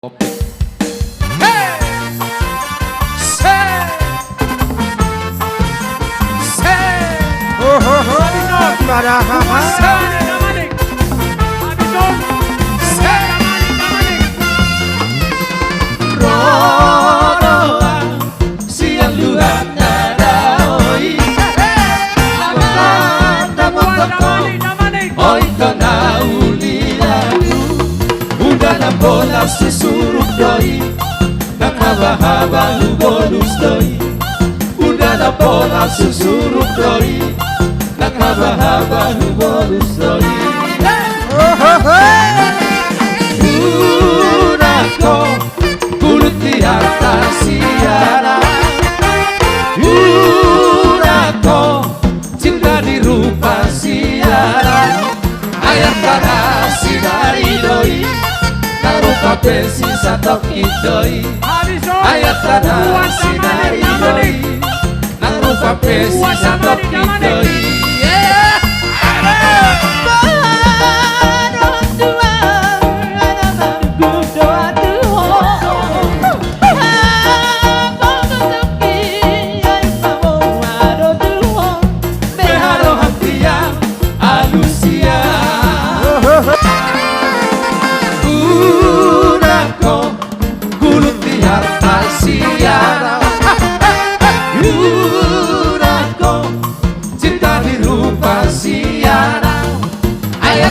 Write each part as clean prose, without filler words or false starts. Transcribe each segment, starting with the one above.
Kopi. Hey! Say! Say! Oh, para Rodoa siang luar nadaoi Lamanda motoko Oi tona ulilalu Udah na bola sesuruk doi Nang haba-haba bonus doi Udah na bola sesuruk doi Nang haba-haba bonus doi Udah kok kulit di atas siara Udah kok cinta di rupa siara Ayat tanah sinari doi Narupa besi satok idoi Ayat tanah sinari doi Narupa besi satok idoi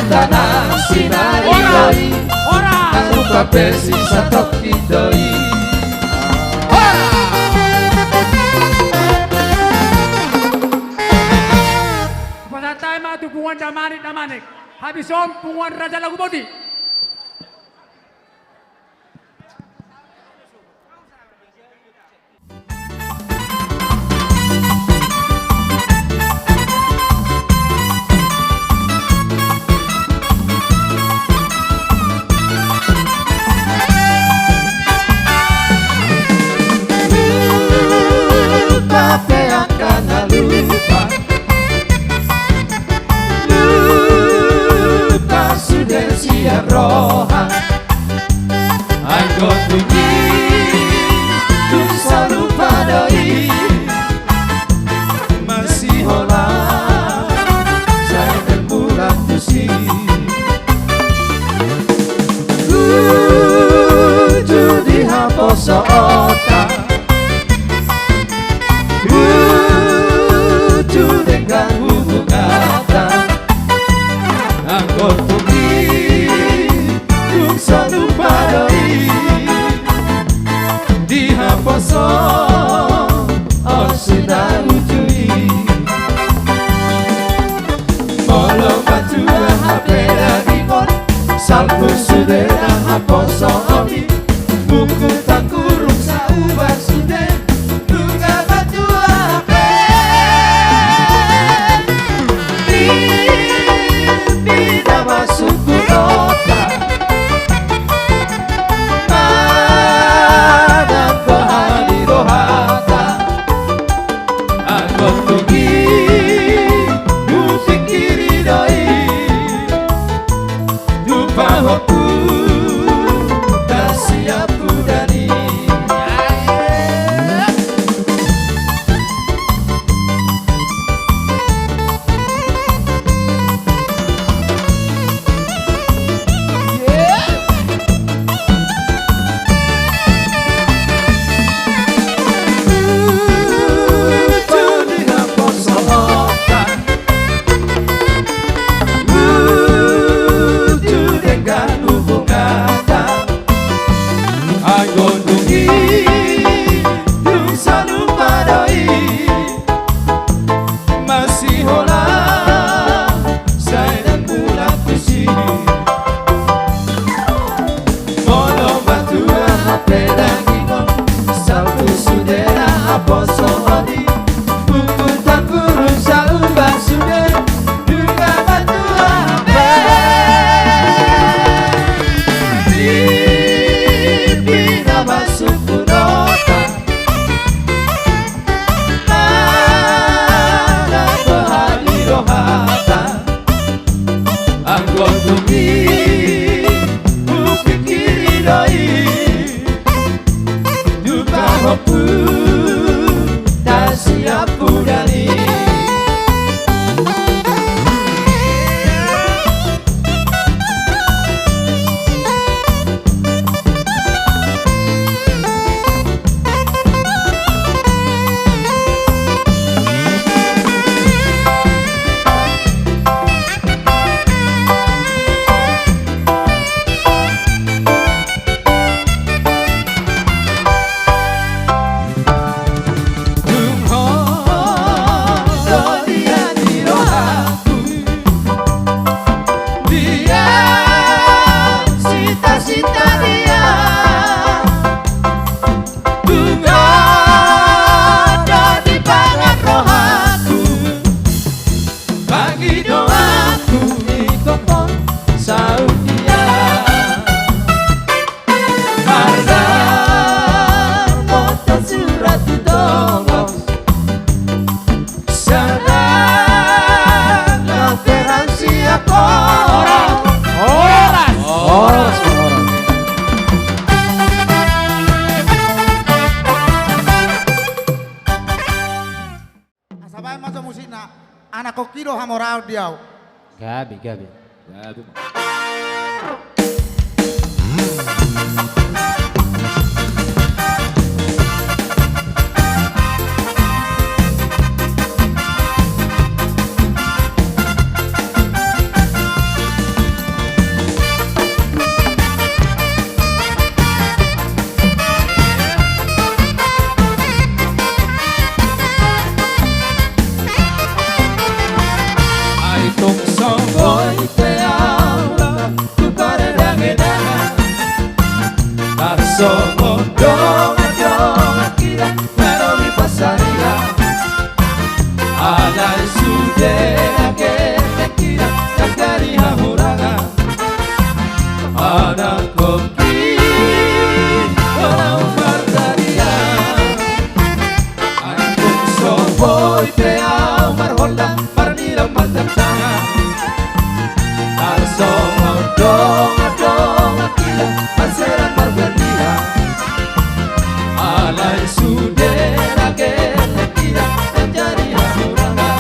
Tanah sinari doi Nang rupa besi satok idoi Pada time itu punguan damanik habis om punguan Raja Lagu Boti. Roha I'm going to give you selalu padai masih hola saya dan bulan tusi di hapus otak dengan hubungan I'm going to satu padai di haposo sinar ujui molo batu hape lagi kon salpu sudah haposo omi buku tak kurung sauba sudah luka batu hape tidak masuk kunota I'm going to be, who can get it anak kokido hamorao diau. Gabi. Gabi. Ai tung song boy te aula tu pare dangedanga Tarso mondong kira pero mi pasaria Ala sude que te kira kakari hamuraga Ana koki orang mardaria Ai tung song boy te au marholda marnira maldantanga Tarso mondong kira paseran marbelia Alai sudera que le tira menjadi hamuranga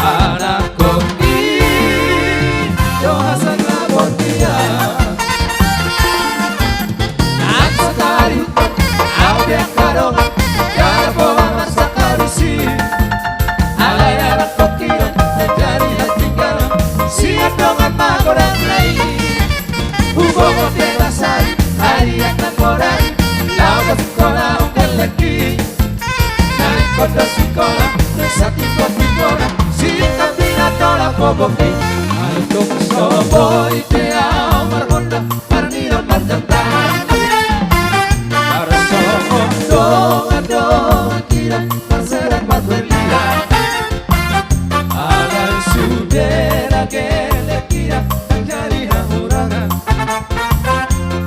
Anak koki doa sana bondia Nak sekali au dia karonga Cara bawa masa karisi Alai anak koki menjadi tinggalan Siap dengan magoran lain Hugo te basari Hari akan korai Lawa sekolah unggal lagi Naik kota sekolah Sati kopi kola Sita pinatola koboki Alto soboy te amar honda Parnira marjantan Para somondo Adong kira Parseran marbelia Alai sudera que le kira Menjadi hamuraga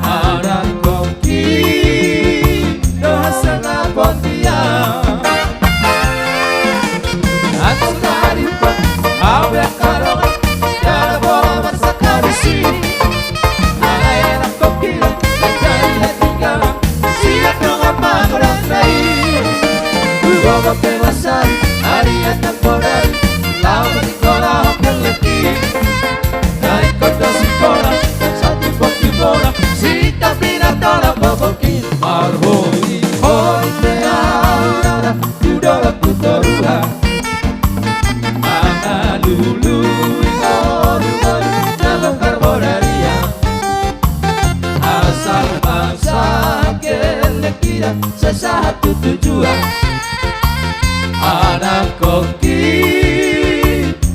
Anak koki doa sana bondia Nak sekali pun awet karongan Cara bawa masa karisi Alai anak koki menjadi tinggalan Siap dengan magoran lain Ugogo kewasan hari akan kodari Lawa di kola hokel leki Naik kota sekolah Satu kopi bola Sita pinatola boboki Marhoi hoi te aurara Udola putoruha Mama lulu Ikoru Nama karbonaria Asal bangsa Kele kira Sesatu tujuan Anak koki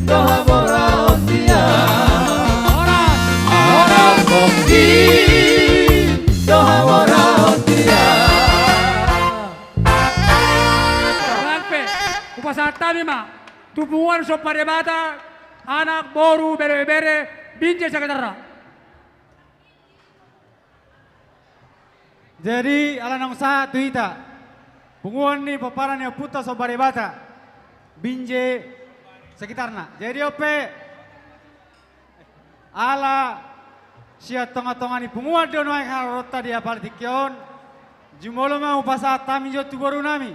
Doha mora ontia Anak koki Doha mora ontia Langpe, upasata ma, tubuhan so parebata, anak boru bere-bere, binje sakatara. Jadi alanang sa tuita punguan ni paparan yang puta so barebata binje sekitarna. Jadi ope ala sia tonga-tonga ni punguan dono ay harota dia partikion jumolo mau pasat tami jo tuboru nami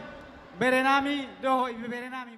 bere nami doho ibe bere nami.